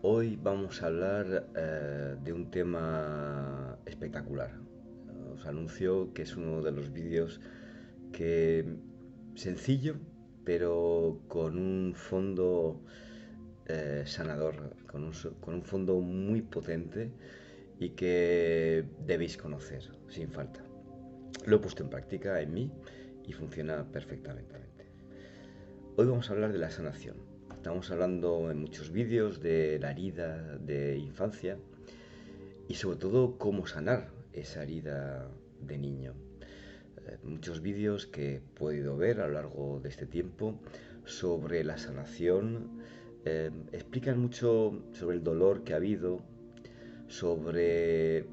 Hoy vamos a hablar de un tema espectacular. Os anuncio que es uno de los vídeos que sencillo, pero con un fondo sanador, con un fondo muy potente y que debéis conocer sin falta. Lo he puesto en práctica en mí y funciona perfectamente. Hoy vamos a hablar de la sanación. Estamos hablando en muchos vídeos de la herida de infancia y sobre todo cómo sanar esa herida de niño. Muchos vídeos que he podido ver a lo largo de este tiempo sobre la sanación explican mucho sobre el dolor que ha habido, sobre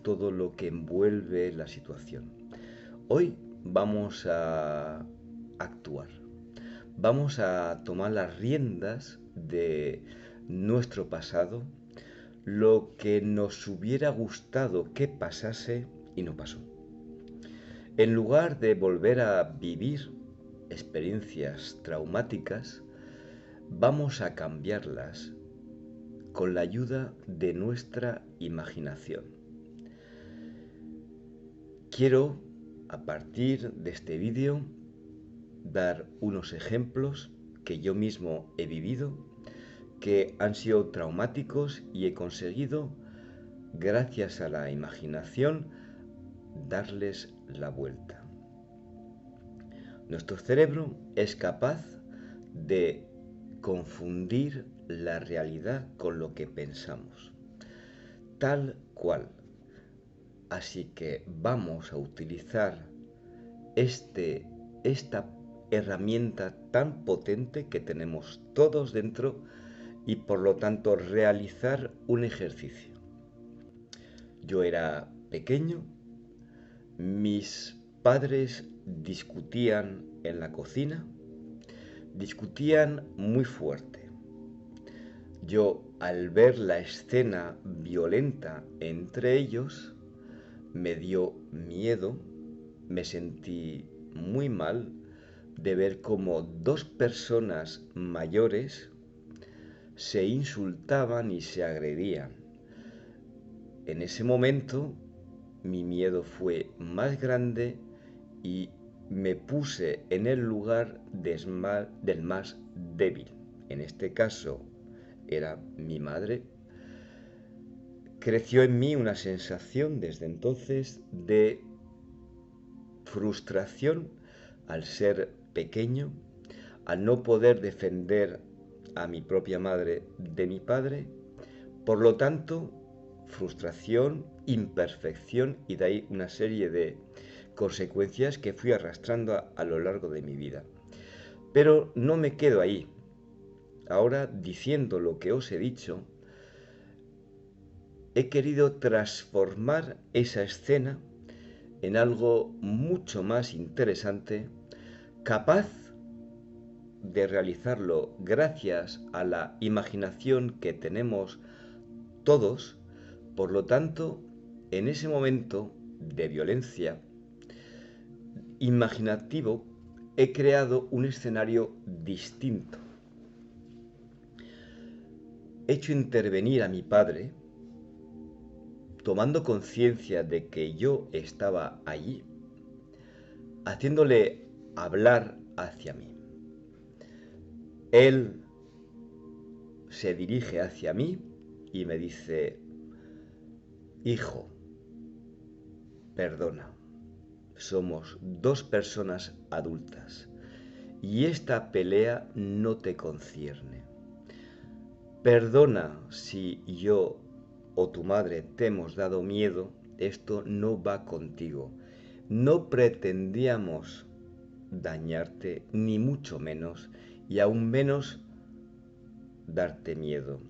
todo lo que envuelve la situación. Hoy vamos a actuar. Vamos a tomar las riendas de nuestro pasado, lo que nos hubiera gustado que pasase y no pasó. En lugar de volver a vivir experiencias traumáticas, vamos a cambiarlas con la ayuda de nuestra imaginación. Quiero, a partir de este vídeo, dar unos ejemplos que yo mismo he vivido, que han sido traumáticos y he conseguido, gracias a la imaginación, darles la vuelta. Nuestro cerebro es capaz de confundir la realidad con lo que pensamos, tal cual. Así que vamos a utilizar esta herramienta tan potente que tenemos todos dentro y por lo tanto realizar un ejercicio. Yo era pequeño, mis padres discutían en la cocina, discutían muy fuerte. Yo, al ver la escena violenta entre ellos, me dio miedo, me sentí muy mal de ver cómo dos personas mayores se insultaban y se agredían. En ese momento mi miedo fue más grande y me puse en el lugar del más débil. En este caso era mi madre. Creció en mí una sensación desde entonces de frustración al ser pequeño, al no poder defender a mi propia madre de mi padre. Por lo tanto, frustración, imperfección y de ahí una serie de consecuencias que fui arrastrando a lo largo de mi vida. Pero no me quedo ahí. Ahora, diciendo lo que os he dicho, he querido transformar esa escena en algo mucho más interesante, capaz de realizarlo gracias a la imaginación que tenemos todos. Por lo tanto, en ese momento de violencia imaginativo, he creado un escenario distinto. He hecho intervenir a mi padre, tomando conciencia de que yo estaba allí, haciéndole hablar hacia mí. Él se dirige hacia mí y me dice: hijo, perdona, somos dos personas adultas y esta pelea no te concierne. Perdona si yo o tu madre te hemos dado miedo, esto no va contigo. No pretendíamos dañarte, ni mucho menos, y aún menos darte miedo.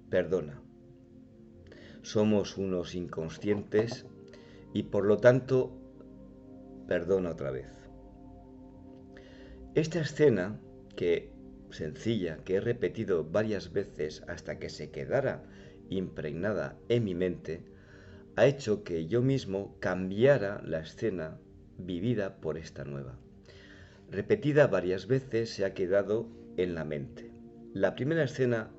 Perdona. Somos unos inconscientes y por lo tanto, perdona otra vez. Esta escena, sencilla, que he repetido varias veces hasta que se quedara impregnada en mi mente, ha hecho que yo mismo cambiara la escena vivida por esta nueva. Repetida varias veces se ha quedado en la mente. La primera escena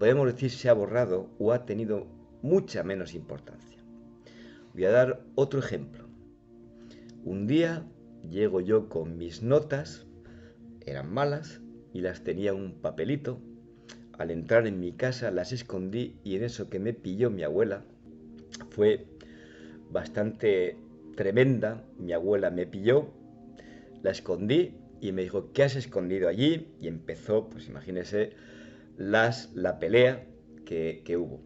podemos decir se ha borrado o ha tenido mucha menos importancia. Voy a dar otro ejemplo. Un día llego yo con mis notas, eran malas, y las tenía en un papelito. Al entrar en mi casa las escondí y en eso que me pilló mi abuela fue bastante tremenda. Mi abuela me pilló, la escondí y me dijo, ¿qué has escondido allí? Y empezó, pues imagínese, la pelea que hubo.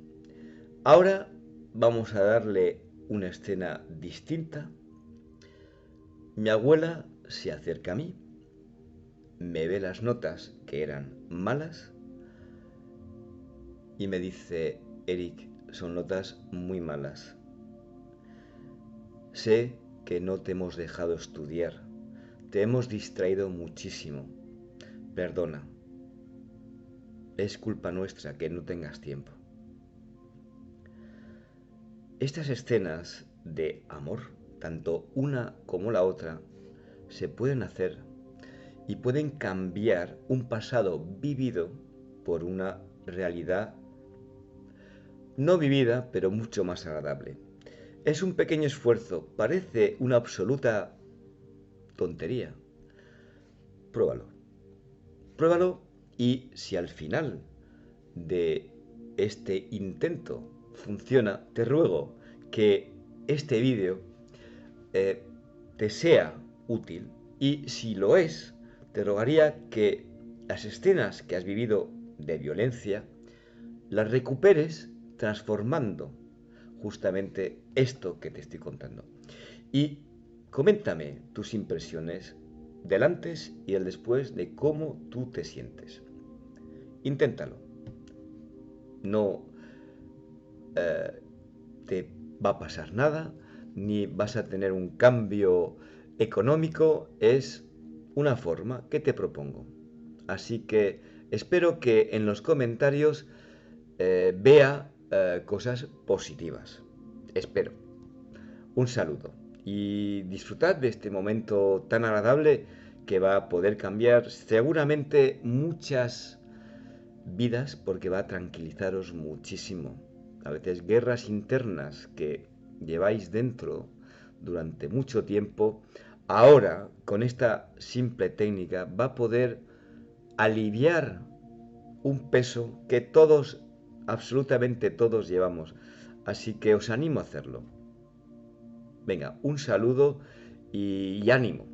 Ahora vamos a darle una escena distinta. Mi abuela se acerca a mí, me ve las notas que eran malas y me dice, Eric, son notas muy malas. Sé que no te hemos dejado estudiar, te hemos distraído muchísimo. Perdona, es culpa nuestra que no tengas tiempo. Estas escenas de amor, tanto una como la otra, se pueden hacer y pueden cambiar un pasado vivido por una realidad no vivida, pero mucho más agradable. Es un pequeño esfuerzo, parece una absoluta tontería. Pruébalo. Pruébalo y si al final de este intento funciona, te ruego que este vídeo te sea útil y si lo es, te rogaría que las escenas que has vivido de violencia las recuperes transformando justamente esto que te estoy contando. Y coméntame tus impresiones del antes y el después de cómo tú te sientes. Inténtalo. No te va a pasar nada, ni vas a tener un cambio económico, es una forma que te propongo. Así que espero que en los comentarios vea cosas positivas. Espero. Un saludo y disfrutad de este momento tan agradable que va a poder cambiar seguramente muchas vidas porque va a tranquilizaros muchísimo. A veces guerras internas que lleváis dentro durante mucho tiempo, ahora con esta simple técnica va a poder aliviar un peso que todos, absolutamente todos llevamos. Así que os animo a hacerlo. Venga, un saludo y ánimo.